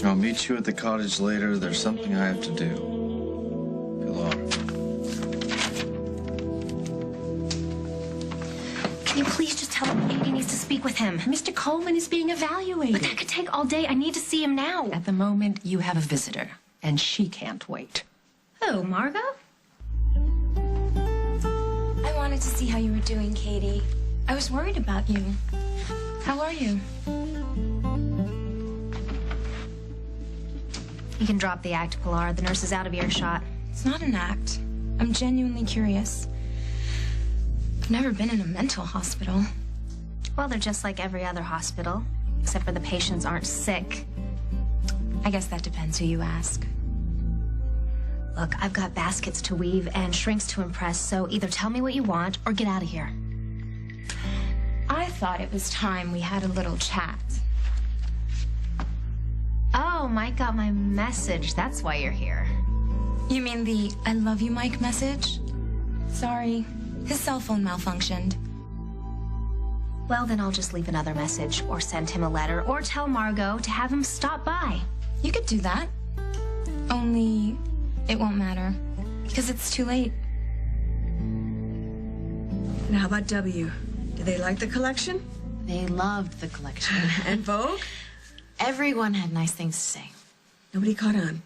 I'll meet you at the cottage later. There's something I have to do. Pilar. Can you please just tell him Katie needs to speak with him? Mr. Coleman is being evaluated. But that could take all day. I need to see him now. At the moment, you have a visitor, and she can't wait. Who, Margot? I wanted to see how you were doing, Katie. I was worried about you. How are you? You can drop the act, Pilar. The nurse is out of earshot. It's not an act. I'm genuinely curious. I've never been in a mental hospital. Well, they're just like every other hospital, except for the patients aren't sick. I guess that depends who you ask. Look, I've got baskets to weave and shrinks to impress, so either tell me what you want or get out of here. I thought it was time we had a little chat. Oh, Mike got my message. That's why you're here. You mean the I love you, Mike message? Sorry, his cell phone malfunctioned. Well, then I'll just leave another message or send him a letter or tell Margot to have him stop by. You could do that. Only it won't matter because it's too late. And how about W? Do they like the collection? They loved the collection. And Vogue? Everyone had nice things to say. Nobody caught on.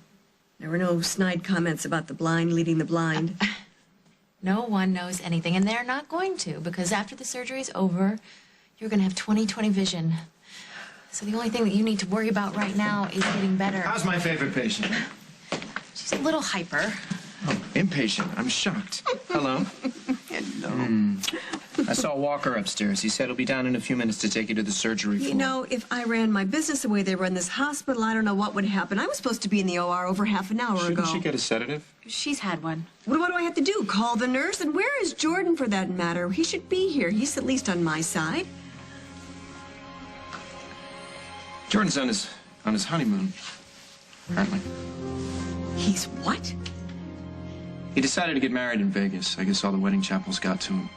There were no snide comments about the blind leading the blind. No one knows anything, and they're not going to, because after the surgery's over, you're going to have 20/20 vision. So the only thing that you need to worry about right now is getting better. How's my favorite patient? She's a little hyper. Oh, impatient. I'm shocked. Hello. Hello. I saw Walker upstairs. He said he'll be down in a few minutes to take you to the surgery floor. You know, if I ran my business the way they run this hospital, I don't know what would happen. I was supposed to be in the OR over half an hour ago. Shouldn't she get a sedative? She's had one. What do I have to do? Call the nurse? And where is Jordan, for that matter? He should be here. He's at least on my side. Jordan's on his honeymoon, apparently. He's what? He decided to get married in Vegas. I guess all the wedding chapels got to him.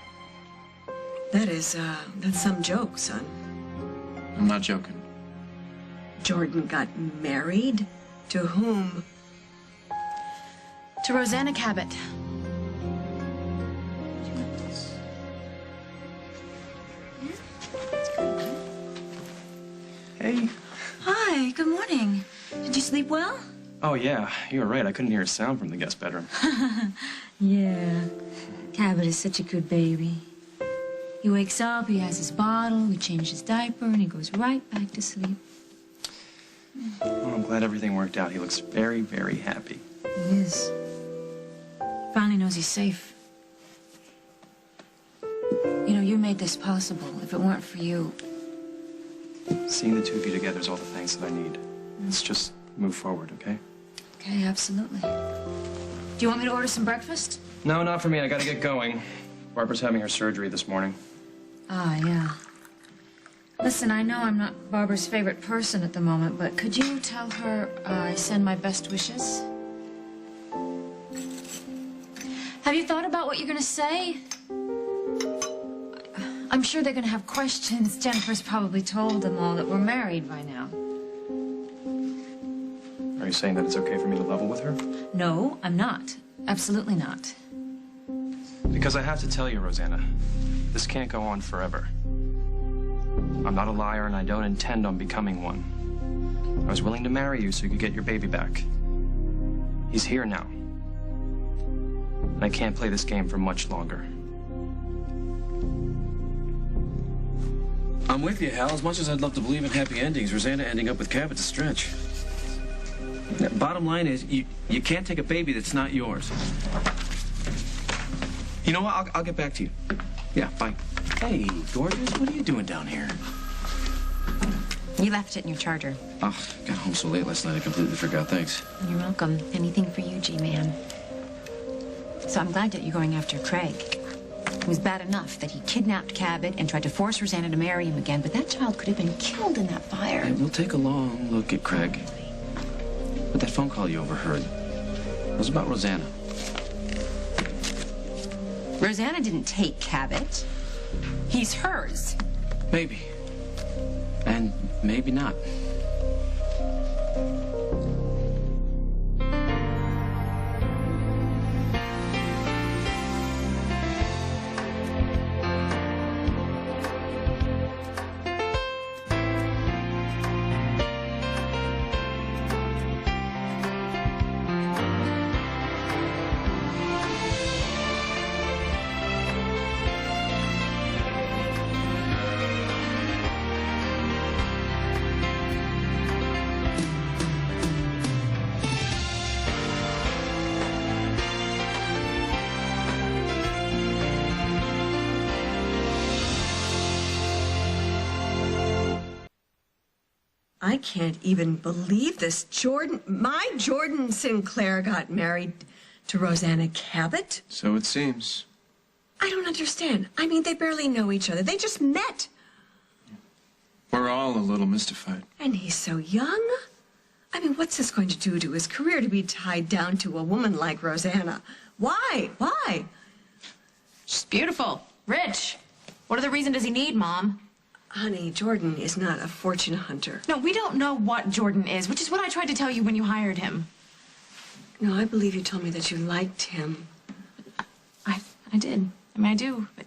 That's some joke, son. I'm not joking. Jordan got married? To whom? To Rosanna Cabot. Hey. Hi, good morning. Did you sleep well? Oh, yeah. You were right. I couldn't hear a sound from the guest bedroom. Yeah. Cabot is such a good baby. He wakes up, he has his bottle, we change his diaper, and he goes right back to sleep. Well, I'm glad everything worked out. He looks very, very happy. He is. Finally knows he's safe. You know, you made this possible. If it weren't for you... Seeing the two of you together is all the thanks that I need. Let's just move forward, okay? Okay, absolutely. Do you want me to order some breakfast? No, not for me. I gotta get going. Barbara's having her surgery this morning. Ah, yeah. Listen, I know I'm not Barbara's favorite person at the moment, but could you tell her I send my best wishes? Have you thought about what you're gonna say? I'm sure they're gonna have questions. Jennifer's probably told them all that we're married by now. Are you saying that it's okay for me to level with her? No, I'm not. Absolutely not. Because I have to tell you, Rosanna, this can't go on forever. I'm not a liar, and I don't intend on becoming one. I was willing to marry you so you could get your baby back. He's here now. And I can't play this game for much longer. I'm with you, Hal. As much as I'd love to believe in happy endings, Rosanna ending up with Cabot's a stretch. Bottom line is, you can't take a baby that's not yours. You know what? I'll get back to you. Yeah, bye. Hey, gorgeous, what are you doing down here? You left it in your charger. Oh, got home so late last night I completely forgot. Thanks. You're welcome. Anything for you, G-Man. So I'm glad that you're going after Craig. It was bad enough that he kidnapped Cabot and tried to force Rosanna to marry him again, but that child could have been killed in that fire. Hey, we'll take a long look at Craig. But that phone call you overheard, it was about Rosanna. Rosanna didn't take Cabot. He's hers. Maybe. And maybe not. I can't even believe this. My Jordan Sinclair got married to Rosanna Cabot? So it seems. I don't understand. I mean, they barely know each other. They just met. We're all a little mystified. And he's so young. I mean, what's this going to do to his career to be tied down to a woman like Rosanna? Why? Why? She's beautiful, rich. What other reason does he need, Mom? Honey, Jordan is not a fortune hunter. No, we don't know what Jordan is, which is what I tried to tell you when you hired him. No, I believe you told me that you liked him. I did. I mean, I do. But...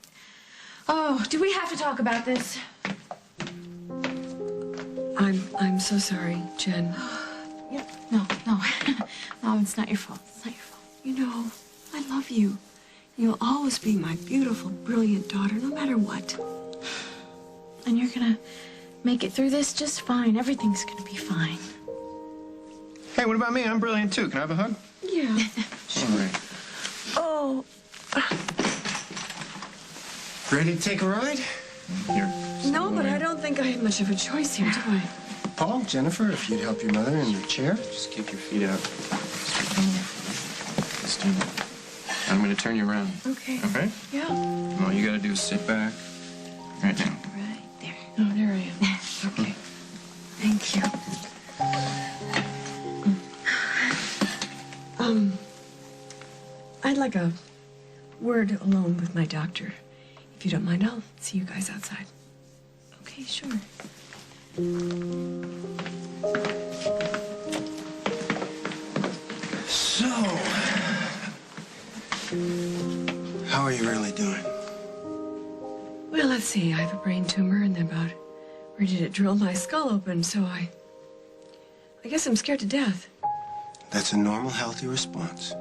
Oh, do we have to talk about this? I'm so sorry, Jen. No. No, it's not your fault. It's not your fault. You know, I love you. You'll always be my beautiful, brilliant daughter, no matter what. And you're gonna make it through this just fine. Everything's gonna be fine. Hey, what about me? I'm brilliant too. Can I have a hug? Yeah. All right. Oh. Ready to take a ride? Here. No, but I don't think I have much of a choice here, do I? Paul, Jennifer, if you'd help your mother in your chair, just keep your feet out. Stand up. I'm going to turn you around. Okay. Okay? Yeah. All you got to do is sit back. Right now. Right there. Oh, there I am. Okay. Thank you. I'd like a word alone with my doctor. If you don't mind, I'll see you guys outside. Okay, sure. So, how are you really doing? Well, let's see. I have a brain tumor and they're about ready to drill my skull open, so I guess I'm scared to death. That's a normal, healthy response.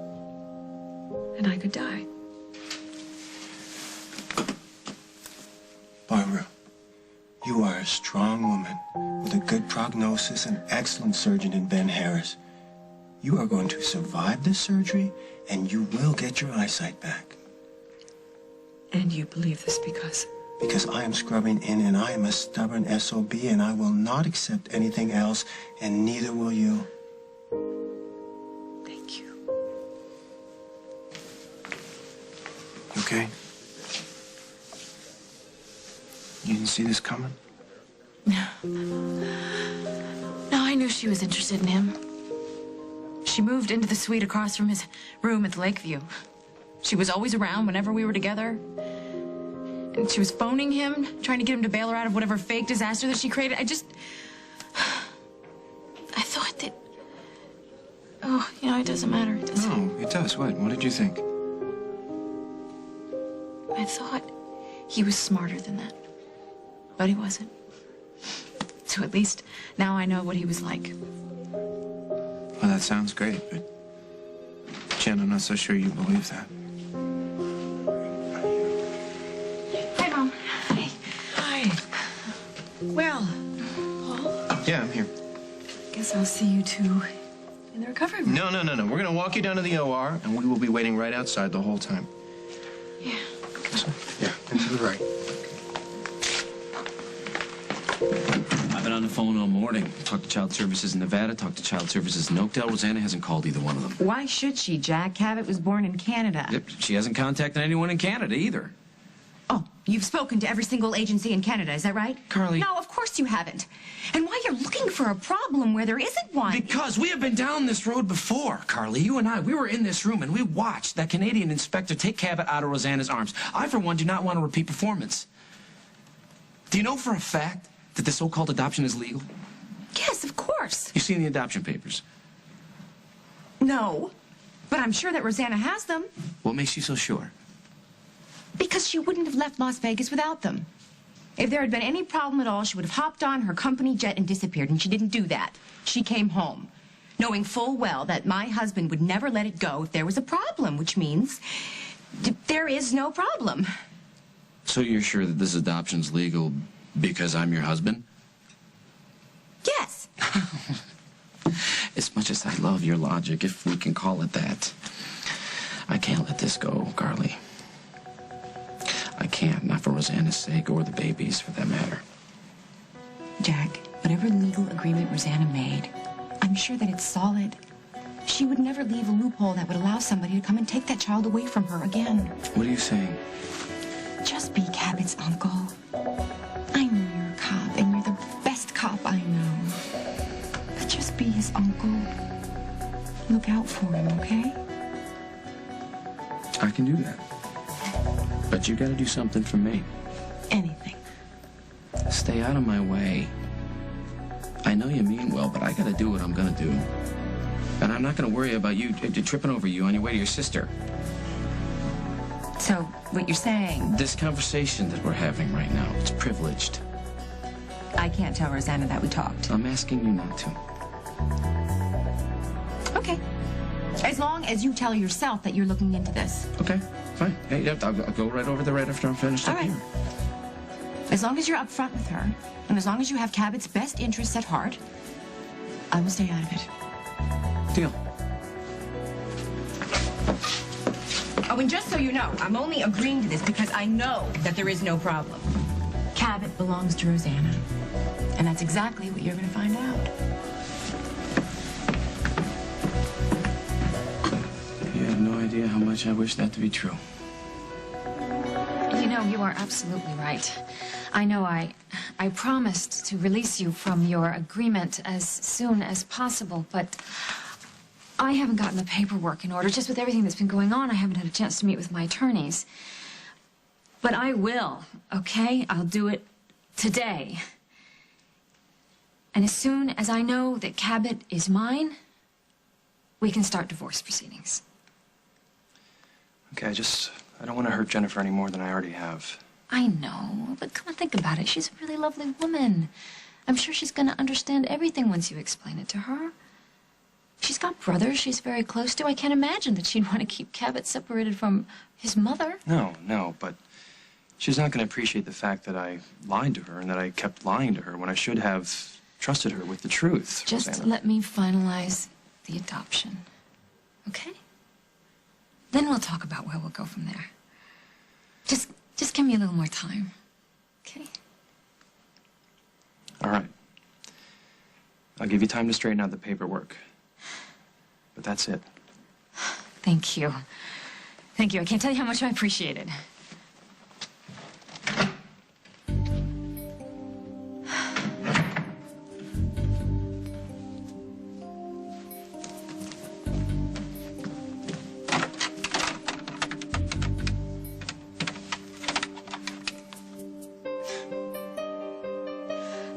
And I could die. Barbara, you are a strong woman with a good prognosis and excellent surgeon in Ben Harris. You are going to survive this surgery, and you will get your eyesight back. And you believe this because? Because I am scrubbing in, and I am a stubborn SOB, and I will not accept anything else, and neither will you. Thank you. Okay? You didn't see this coming? No, I knew she was interested in him. She moved into the suite across from his room at the Lakeview. She was always around whenever we were together. And she was phoning him, trying to get him to bail her out of whatever fake disaster that she created. I thought that... Oh, you know, it doesn't matter. It doesn't. No, it does. What did you think? I thought he was smarter than that. But he wasn't. So at least now I know what he was like. Well, that sounds great, but... Jen, I'm not so sure you believe that. Hi, Mom. Hi. Hi. Well, Paul? Yeah, I'm here. Guess I'll see you two in the recovery room. No. We're going to walk you down to the OR, and we will be waiting right outside the whole time. Yeah. This way? Yeah, and to the right. I've been on the phone all morning. Talked to Child Services in Nevada, talked to Child Services in Oakdale. Rosanna hasn't called either one of them. Why should she, Jack? Cabot was born in Canada. Yep, she hasn't contacted anyone in Canada either. Oh, you've spoken to every single agency in Canada, is that right? Carly. No, of course you haven't. And why you're looking for a problem where there isn't one? Because we have been down this road before, Carly. You and I, we were in this room and we watched that Canadian inspector take Cabot out of Rosanna's arms. I, for one, do not want a repeat performance. Do you know for a fact that the so-called adoption is legal? Yes, of course. course. You seen the adoption papers? No, but I'm sure that Rosanna has them. What makes you so sure? Because she wouldn't have left Las Vegas without them. If there had been any problem at all, she would have hopped on her company jet and disappeared, and she didn't do that. She came home, knowing full well that my husband would never let it go if there was a problem, which means there is no problem. So you're sure that this adoption's legal because I'm your husband? Yes. As much as I love your logic, if we can call it that, I can't let this go, Carly. I can't, not for Rosanna's sake or the baby's, for that matter. Jack, whatever legal agreement Rosanna made, I'm sure that it's solid. She would never leave a loophole that would allow somebody to come and take that child away from her again. What are you saying? Just be Cabot's uncle. I know you're a cop, and you're the best cop I know. But just be his uncle. Look out for him, okay? I can do that. But you gotta do something for me. Anything. Stay out of my way. I know you mean well, but I gotta do what I'm gonna do. And I'm not gonna worry about you tripping over you on your way to your sister. So, what you're saying... This conversation that we're having right now, it's privileged. I can't tell Rosanna that we talked. I'm asking you not to. Okay. As long as you tell yourself that you're looking into this. Okay, fine. Hey, I'll go right over there right after I'm finished up here. As long as you're upfront with her, and as long as you have Cabot's best interests at heart, I will stay out of it. Deal. Oh, and just so you know, I'm only agreeing to this because I know that there is no problem. Cabot belongs to Rosanna, and that's exactly what you're going to find out. You have no idea how much I wish that to be true. You know, you are absolutely right. I know I promised to release you from your agreement as soon as possible, but I haven't gotten the paperwork in order. Just with everything that's been going on, I haven't had a chance to meet with my attorneys. But I will, okay? I'll do it today. And as soon as I know that Cabot is mine, we can start divorce proceedings. Okay, I don't want to hurt Jennifer any more than I already have. I know, but come on, think about it. She's a really lovely woman. I'm sure she's going to understand everything once you explain it to her. She's got brothers she's very close to. I can't imagine that she'd want to keep Cabot separated from his mother. No, but she's not going to appreciate the fact that I lied to her and that I kept lying to her when I should have trusted her with the truth. Just Rosanna. let me finalize the adoption, okay? Then we'll talk about where we'll go from there. Just give me a little more time, okay? All right. I'll give you time to straighten out the paperwork. But that's it. Thank you. Thank you. I can't tell you how much I appreciate it.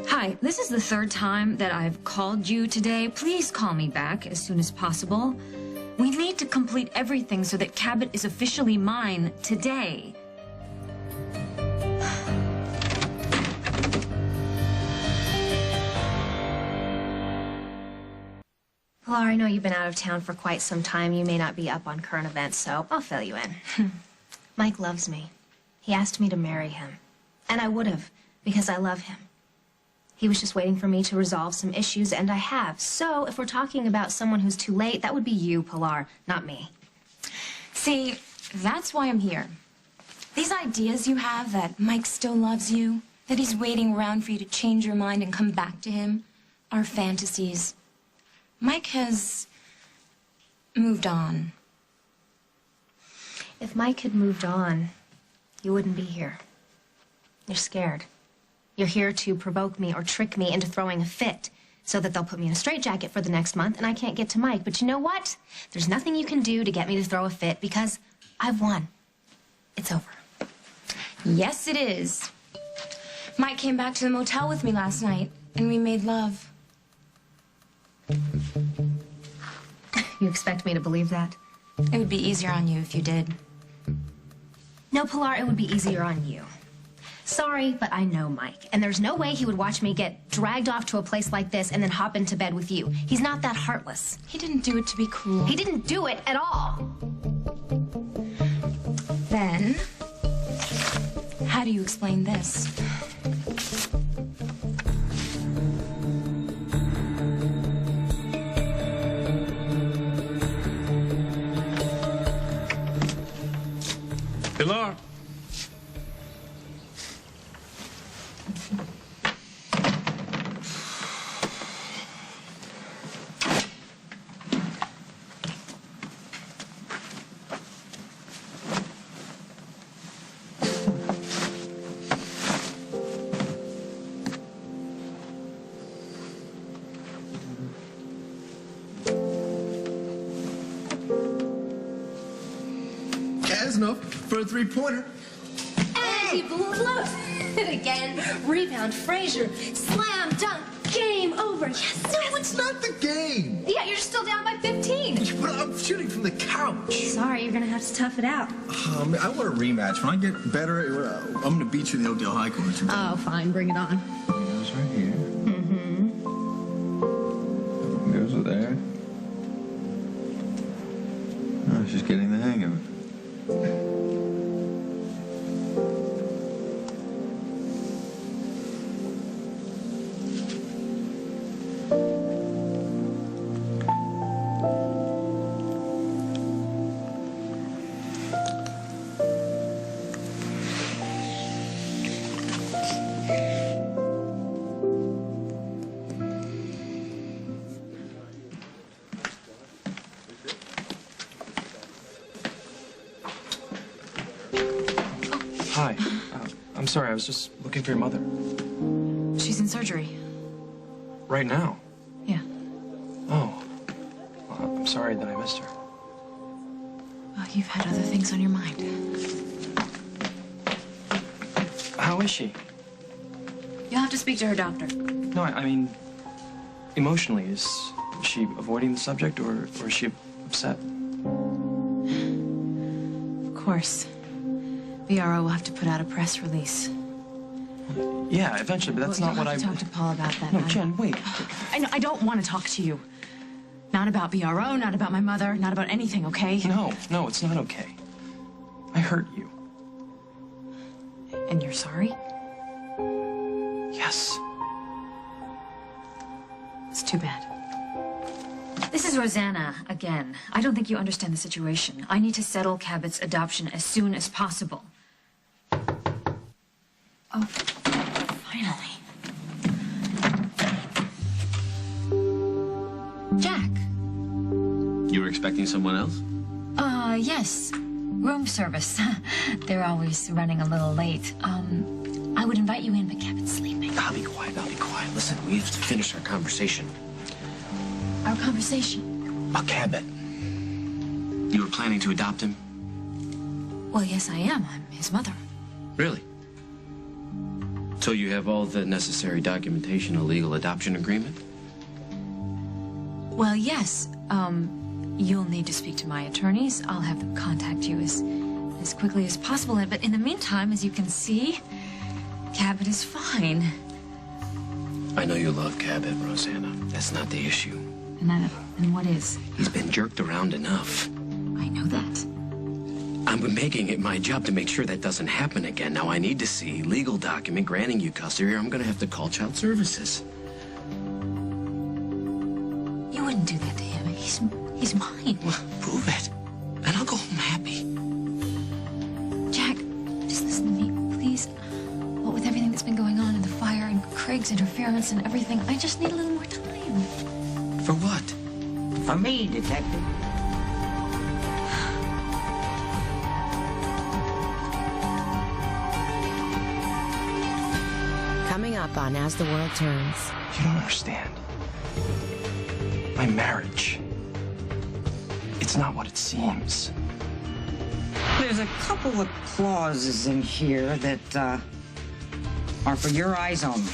Hi, this is the third time that I've called you today. Please call me back as soon as possible. We need to complete everything so that Cabot is officially mine today. Pilar, I know you've been out of town for quite some time. You may not be up on current events, so I'll fill you in. Mike loves me. He asked me to marry him. And I would have, because I love him. He was just waiting for me to resolve some issues, and I have. So, if we're talking about someone who's too late, that would be you, Pilar, not me. See, that's why I'm here. These ideas you have that Mike still loves you, that he's waiting around for you to change your mind and come back to him, are fantasies. Mike has moved on. If Mike had moved on, you wouldn't be here. You're scared. You're here to provoke me or trick me into throwing a fit so that they'll put me in a straitjacket for the next month and I can't get to Mike. But you know what? There's nothing you can do to get me to throw a fit because I've won. It's over. Yes, it is. Mike came back to the motel with me last night, and we made love. You expect me to believe that? It would be easier on you if you did. No, Pilar, it would be easier on you. Sorry, but I know Mike, and there's no way he would watch me get dragged off to a place like this and then hop into bed with you. He's not that heartless. He didn't do it to be cruel. He didn't do it at all. Then, how do you explain this? Pilar. That's enough for a three-pointer. And he blew it again. Rebound, Frazier, slam, dunk, game over. Yes, No, it's not the game. Yeah, you're still down by 15. But I'm shooting from the couch. Sorry, you're gonna have to tough it out. I want a rematch. When I get better, I'm gonna beat you in the Oakdale High Court. Oh, fine, bring it on. It goes right here. It goes there. Oh, she's getting the hang of it. Hi. I'm sorry, I was just looking for your mother. She's in surgery. Right now? Yeah. Oh. Well, I'm sorry that I missed her. Well, you've had other things on your mind. How is she? You'll have to speak to her doctor. No, I mean, emotionally, is she avoiding the subject or is she upset? Of course. VRO will have to put out a press release. Yeah, eventually, but that's not what I... You'll have to talk to Paul about that. No, Jen, wait. I don't want to talk to you. Not about VRO, not about my mother, not about anything, okay? No, it's not okay. I hurt you. And you're sorry? Yes. It's too bad. This is Rosanna again. I don't think you understand the situation. I need to settle Cabot's adoption as soon as possible. Oh, finally. Jack. You were expecting someone else? Yes. Room service. They're always running a little late. I would invite you in, but Cabot's sleeping. I'll be quiet. Listen, we have to finish our conversation. Our conversation? About Cabot. You were planning to adopt him? Well, yes, I am. I'm his mother. Really? So you have all the necessary documentation, a legal adoption agreement? Well, yes. You'll need to speak to my attorneys. I'll have them contact you as quickly as possible. But in the meantime, as you can see, Cabot is fine. I know you love Cabot, Rosanna. That's not the issue. And what is? He's been jerked around enough. I know that. I'm making it my job to make sure that doesn't happen again. Now, I need to see legal document granting you custody, or I'm going to have to call child services. You wouldn't do that to him. He's mine. Well, prove it. And I'll go home happy. Jack, just listen to me, please. What with everything that's been going on in the fire and Craig's interference and everything, I just need a little more time. For what? For me, Detective. Coming up on As the World Turns. You don't understand. My marriage. It's not what it seems. There's a couple of clauses in here that are for your eyes only.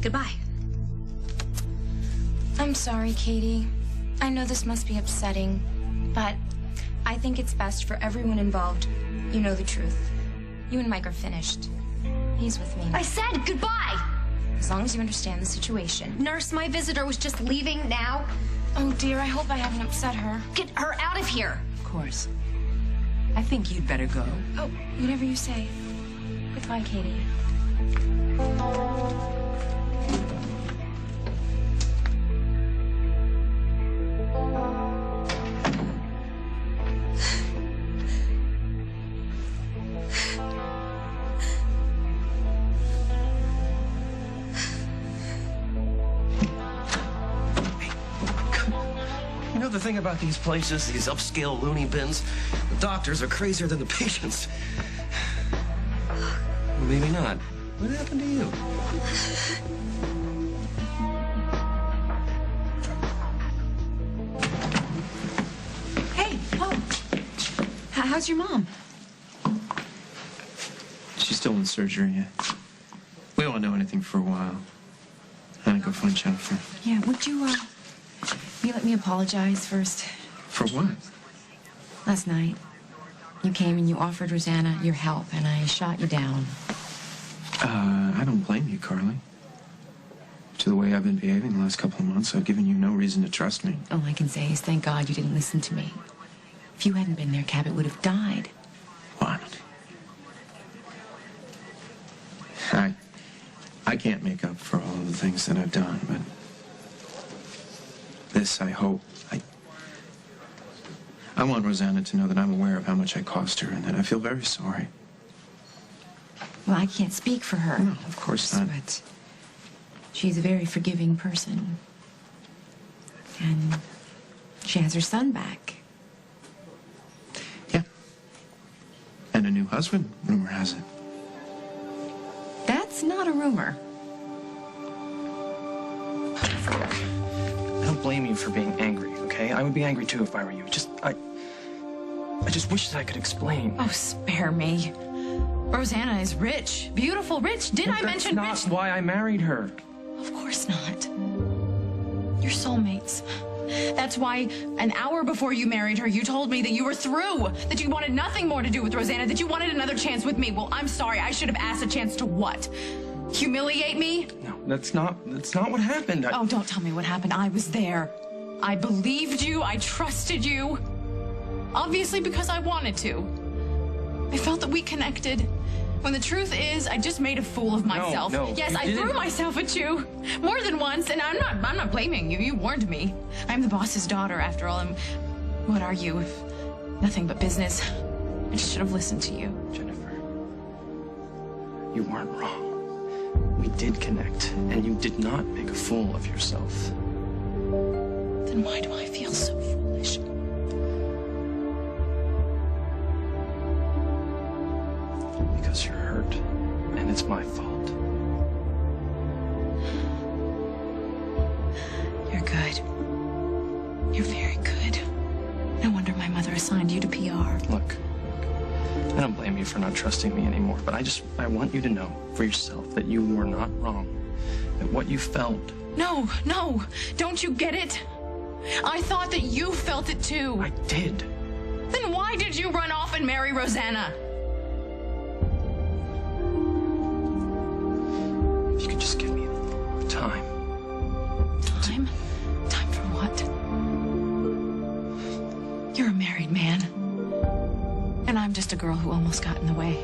Goodbye. I'm sorry, Katie. I know this must be upsetting, but I think it's best for everyone involved. You know the truth. You and Mike are finished. He's with me now. I said goodbye! As long as you understand the situation. Nurse, my visitor was just leaving now. Oh, dear, I hope I haven't upset her. Get her out of here. Of course. I think you'd better go. Oh, whatever you say. Goodbye, Katie. You know the thing about these places, these upscale loony bins? The doctors are crazier than the patients. Well, maybe not. What happened to you? Hey, Paul. How's your mom? She's still in surgery. We won't know anything for a while. I'm gonna go find Jennifer. Yeah, would you let me apologize first? For what? Last night, you came and you offered Rosanna your help, and I shot you down. I don't blame you, Carly. To the way I've been behaving the last couple of months, I've given you no reason to trust me. All I can say is thank God you didn't listen to me. If you hadn't been there, Cabot would have died. What? I can't make up for all of the things that I've done, but this, I hope, I want Rosanna to know that I'm aware of how much I cost her and that I feel very sorry. Well, I can't speak for her. No, of course not. But she's a very forgiving person. And she has her son back. Yeah. And a new husband, rumor has it. That's not a rumor. I don't blame you for being angry, okay? I would be angry too if I were you. I just wish that I could explain. Oh, spare me. Rosanna is rich. Beautiful, rich. Did I mention rich? That's not why I married her. Of course not. You're soulmates. That's why an hour before you married her, you told me that you were through, that you wanted nothing more to do with Rosanna, that you wanted another chance with me. Well, I'm sorry. I should have asked a chance to what? Humiliate me? No, that's not what happened. Oh, don't tell me what happened. I was there. I believed you. I trusted you. Obviously because I wanted to. I felt that we connected. When the truth is, I just made a fool of myself. No, yes, I threw myself at you more than once, and I'm not blaming you. You warned me. I'm the boss's daughter, after all. And what are you if nothing but business? I just should have listened to you. Jennifer, you weren't wrong. We did connect, and you did not make a fool of yourself. Then why do I feel so foolish? Because you're hurt, and it's my fault. You're good. You're very good. No wonder my mother assigned you to PR. Look, I don't blame you for not trusting me anymore, but I want you to know for yourself that you were not wrong. That what you felt... No, don't you get it? I thought that you felt it too. I did. Then why did you run off and marry Rosanna? If you could just give me time. Time? Time for what? You're a married man. And I'm just a girl who almost got in the way.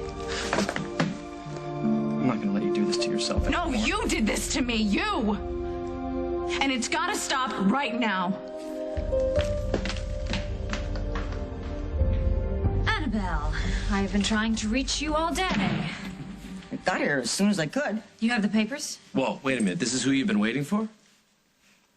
I'm not gonna let you do this to yourself anymore. No, you did this to me, you! And it's gotta stop right now. Annabelle, I've been trying to reach you all day. I got here as soon as I could. You have the papers? Whoa, wait a minute. This is who you've been waiting for?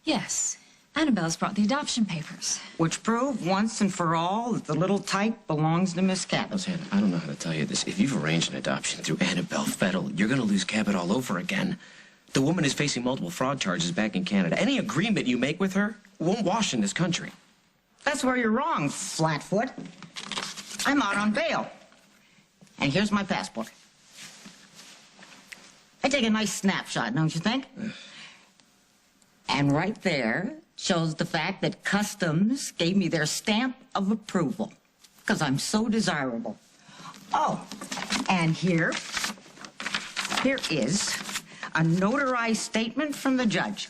Yes. Annabelle's brought the adoption papers. Which prove once and for all that the little tyke belongs to Miss Cabot. Rosanna, I don't know how to tell you this. If you've arranged an adoption through Annabelle Fettel, you're going to lose Cabot all over again. The woman is facing multiple fraud charges back in Canada. Any agreement you make with her won't wash in this country. That's where you're wrong, Flatfoot. I'm out on bail. And here's my passport. Hey, take a nice snapshot, don't you think? And right there shows the fact that Customs gave me their stamp of approval, because I'm so desirable. Oh, and here is a notarized statement from the judge.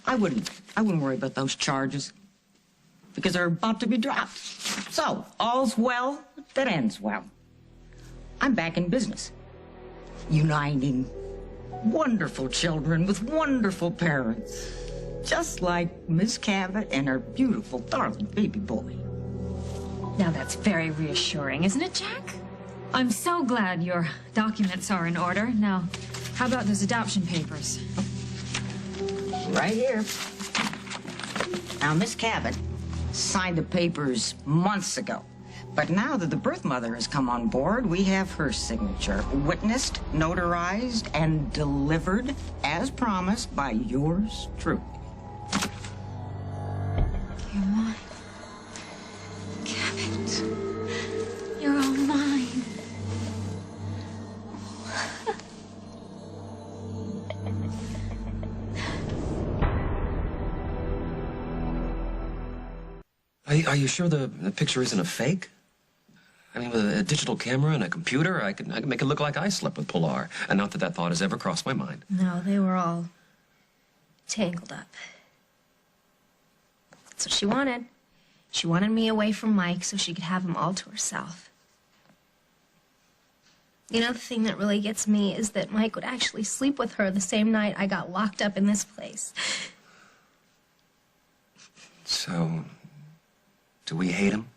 I wouldn't worry about those charges, because they're about to be dropped. So, all's well that ends well. I'm back in business, uniting wonderful children with wonderful parents, just like Miss Cabot and her beautiful, darling baby boy. Now that's very reassuring, isn't it, Jack? I'm so glad your documents are in order. Now, how about those adoption papers? Right here. Now, Miss Cabot signed the papers months ago. But now that the birth mother has come on board, we have her signature, witnessed, notarized, and delivered, as promised, by yours truly. You're mine. Cabot. You're all mine. Are you sure the picture isn't a fake? I mean, with a digital camera and a computer, I could make it look like I slept with Pilar. And not that that thought has ever crossed my mind. No, they were all tangled up. That's what she wanted. She wanted me away from Mike so she could have him all to herself. You know, the thing that really gets me is that Mike would actually sleep with her the same night I got locked up in this place. So, do we hate him?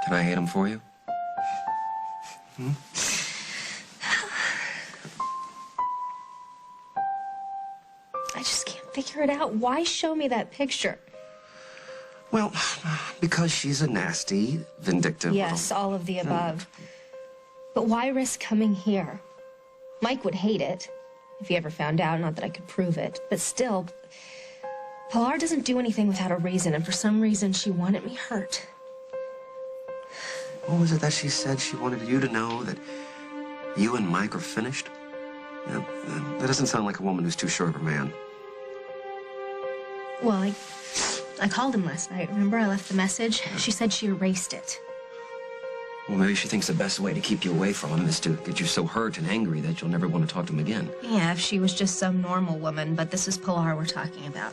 Can I hate him for you? Hmm? I just can't figure it out. Why show me that picture? Well, because she's a nasty, vindictive Yes, all of the above. But why risk coming here? Mike would hate it if he ever found out, not that I could prove it. But still, Pilar doesn't do anything without a reason, and for some reason she wanted me hurt. What was it that she said? She wanted you to know that you and Mike are finished? Yeah, that doesn't sound like a woman who's too sure of her man. Well, I called him last night. Remember, I left the message? She said she erased it. Well, maybe she thinks the best way to keep you away from him is to get you so hurt and angry that you'll never want to talk to him again. Yeah, if she was just some normal woman, but this is Pilar we're talking about.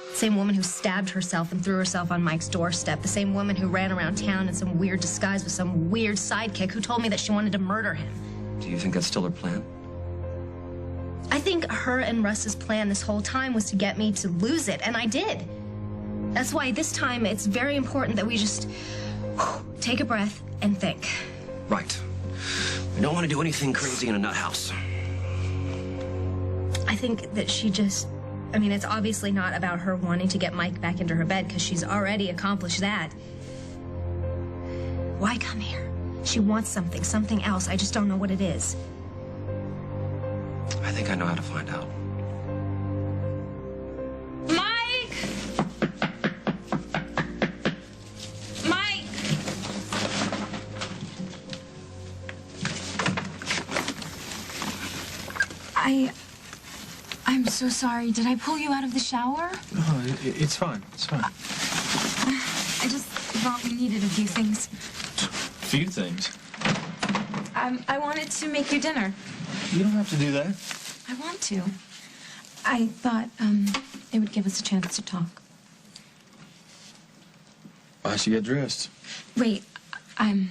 The same woman who stabbed herself and threw herself on Mike's doorstep. The same woman who ran around town in some weird disguise with some weird sidekick who told me that she wanted to murder him. Do you think that's still her plan? I think her and Russ's plan this whole time was to get me to lose it, and I did. That's why this time it's very important that we just take a breath and think. Right. We don't want to do anything crazy in a nut house. I think that she just... I mean, it's obviously not about her wanting to get Mike back into her bed, because she's already accomplished that. Why come here? She wants something else. I just don't know what it is. I think I know how to find out. Mike! Mike! I'm so sorry. Did I pull you out of the shower? No, it's fine. It's fine. I just thought we needed a few things. Few things. I wanted to make you dinner. You don't have to do that. I want to. I thought, it would give us a chance to talk. I should get dressed. Wait, I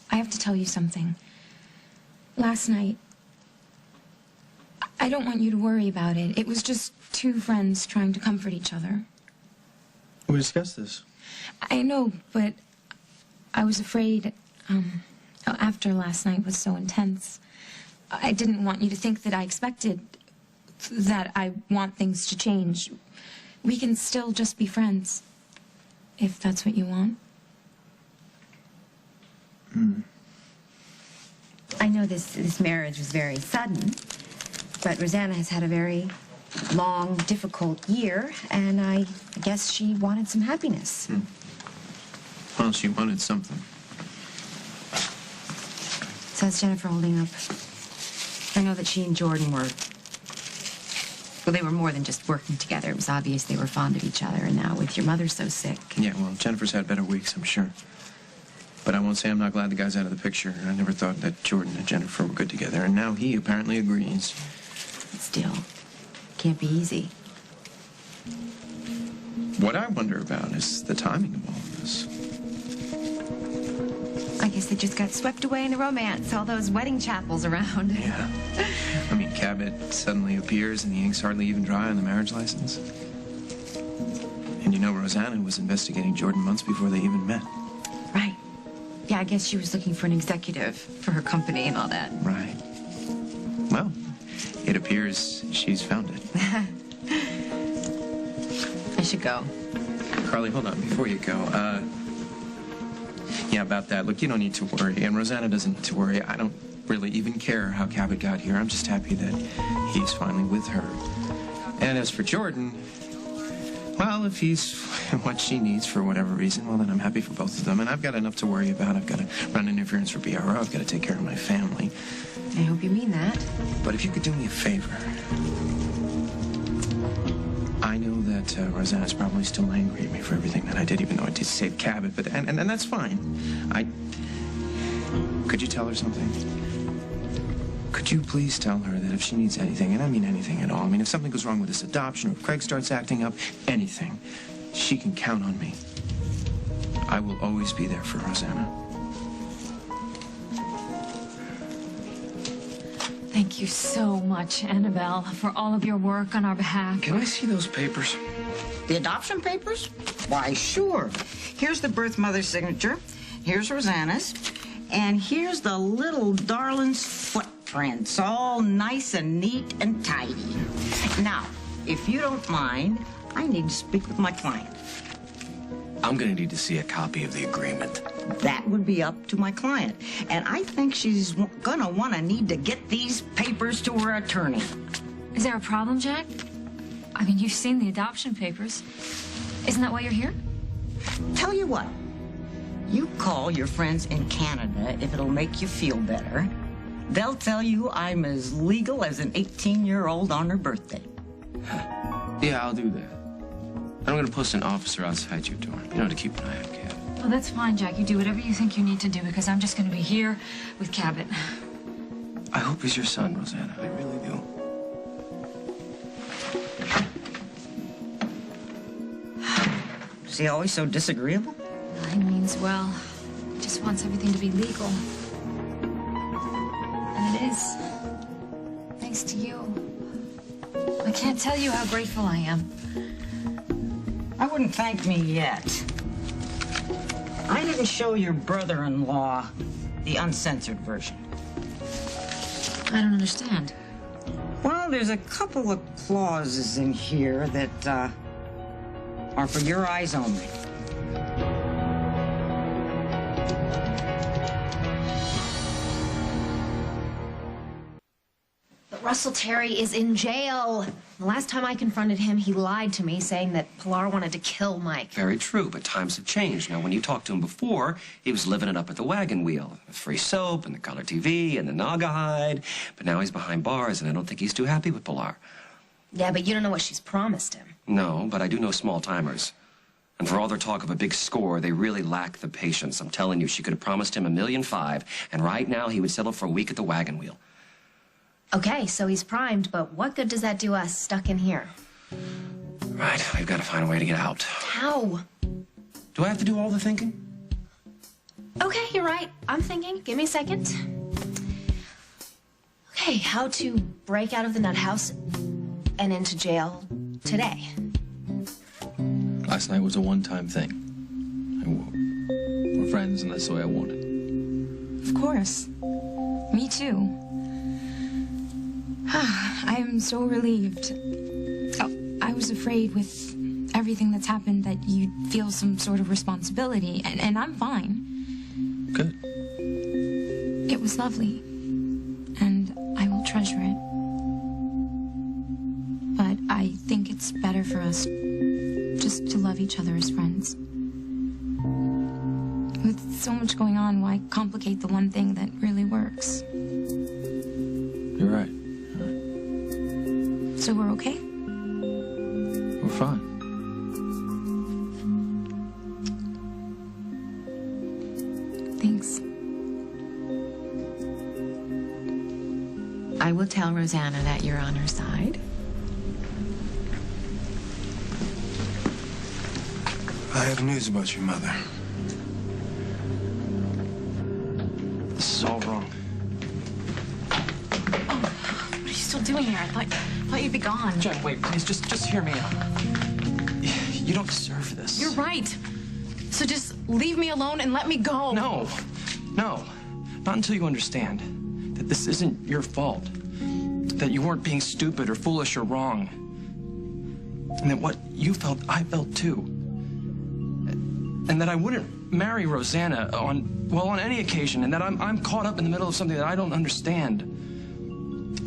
have to tell you something. Last night, I don't want you to worry about it. It was just two friends trying to comfort each other. We discussed this. I know, but I was afraid, after last night was so intense, I didn't want you to think that I expected that I want things to change. We can still just be friends, if that's what you want. I know this marriage was very sudden, but Rosanna has had a very long, difficult year, and I guess she wanted some happiness. Well, she wanted something. So how's Jennifer holding up? I know that she and Jordan were... Well, they were more than just working together. It was obvious they were fond of each other, and now with your mother so sick... Yeah, well, Jennifer's had better weeks, I'm sure. But I won't say I'm not glad the guy's out of the picture. I never thought that Jordan and Jennifer were good together, and now he apparently agrees. Still, can't be easy. What I wonder about is the timing of all of this. I guess they just got swept away in the romance, all those wedding chapels around. Yeah. I mean, Cabot suddenly appears and the ink's hardly even dry on the marriage license. And you know Rosanna was investigating Jordan months before they even met. Right. Yeah, I guess she was looking for an executive for her company and all that. Right. Well, it appears she's found it. I should go. Carly, hold on, before you go, yeah, about that. Look, you don't need to worry, and Rosanna doesn't need to worry. I don't really even care how Cabot got here. I'm just happy that he's finally with her. And as for Jordan, well, if he's what she needs for whatever reason, well, then I'm happy for both of them. And I've got enough to worry about. I've got to run interference for BRO. I've got to take care of my family. I hope you mean that. But if you could do me a favor, I know that Rosanna's probably still angry at me for everything that I did, even though I did save Cabot. But and that's fine. Could you tell her something? Could you please tell her that if she needs anything, and I mean anything at all, I mean if something goes wrong with this adoption, or if Craig starts acting up, anything, she can count on me. I will always be there for Rosanna. Thank you so much, Annabelle, for all of your work on our behalf. Can I see those papers? The adoption papers? Why, sure. Here's the birth mother's signature. Here's Rosanna's. And here's the little darling's footprints, all nice and neat and tidy. Now, if you don't mind, I need to speak with my client. I'm gonna need to see a copy of the agreement. That would be up to my client. And I think she's gonna need to get these papers to her attorney. Is there a problem, Jack? I mean, you've seen the adoption papers. Isn't that why you're here? Tell you what, you call your friends in Canada if it'll make you feel better. They'll tell you I'm as legal as an 18-year-old on her birthday. Yeah, I'll do that. I'm gonna post an officer outside your door, you know, to keep an eye on Cabot. Well, that's fine, Jack. You do whatever you think you need to do, because I'm just going to be here with Cabot. I hope he's your son, Rosanna. I really do. Is he always so disagreeable? He means well. He just wants everything to be legal. And it is. Thanks to you. I can't tell you how grateful I am. I wouldn't thank me yet. I didn't show your brother-in-law the uncensored version. I don't understand. Well, there's a couple of clauses in here that are for your eyes only. But Russell Terry is in jail. The last time I confronted him, he lied to me, saying that Pilar wanted to kill Mike. Very true, but times have changed. Now, when you talked to him before, he was living it up at the wagon wheel. The free soap and the color TV and the naga hide. But now he's behind bars, and I don't think he's too happy with Pilar. Yeah, but you don't know what she's promised him. No, but I do know small-timers. And for all their talk of a big score, they really lack the patience. I'm telling you, she could have promised him $1.5 million, and right now he would settle for a week at the wagon wheel. Okay, so he's primed, but what good does that do us stuck in here? Right, we've got to find a way to get out. How? Do I have to do all the thinking? Okay, you're right. I'm thinking. Give me a second. Okay, how to break out of the nut house and into jail today. Last night was a one-time thing. We're friends, and that's the way I want it. Of course. Me too. I am so relieved. Oh, I was afraid with everything that's happened that you'd feel some sort of responsibility, and I'm fine. Good. It was lovely, and I will treasure it. But I think it's better for us just to love each other as friends. With so much going on, why complicate the one thing that really works? You're right. So we're okay? We're fine. Thanks. I will tell Rosanna that you're on her side. I have news about your mother. This is all wrong. What are you still doing here? I thought you'd be gone. Jen, wait, please, just hear me out. You don't deserve this. You're right. So just leave me alone and let me go. No. Not until you understand that this isn't your fault. That you weren't being stupid or foolish or wrong. And that what you felt, I felt too. And that I wouldn't marry Rosanna on any occasion, and that I'm caught up in the middle of something that I don't understand.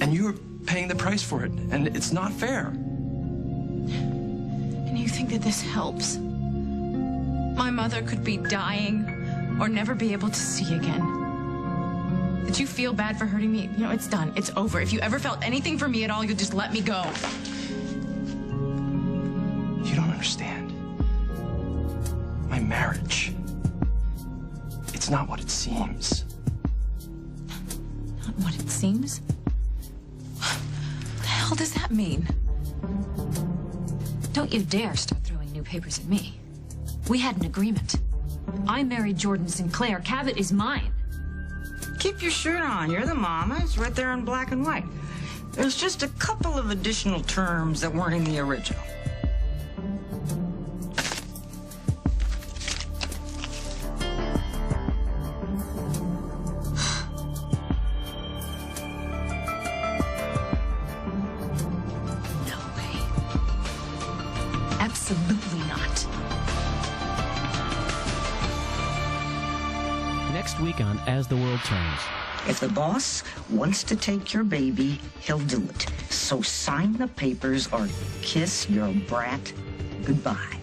And you're paying the price for it, and it's not fair. And you think that this helps? My mother could be dying or never be able to see again. Did you feel bad for hurting me? You know, it's done. It's over. If you ever felt anything for me at all, you'll just let me go. You don't understand. My marriage. It's not what it seems. Not what it seems? What the hell does that mean? Don't you dare start throwing new papers at me. We had an agreement. I married Jordan Sinclair. Cabot is mine. Keep your shirt on. You're the mama. It's right there in black and white. There's just a couple of additional terms that weren't in the original. No way. Absolutely not. Next week on As the World Turns. If the boss wants to take your baby, he'll do it. So sign the papers or kiss your brat goodbye.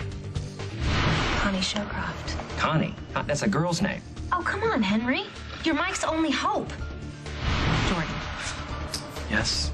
Connie Showcroft. Connie? That's a girl's name. Oh, come on, Henry. You're Mike's only hope. Yes?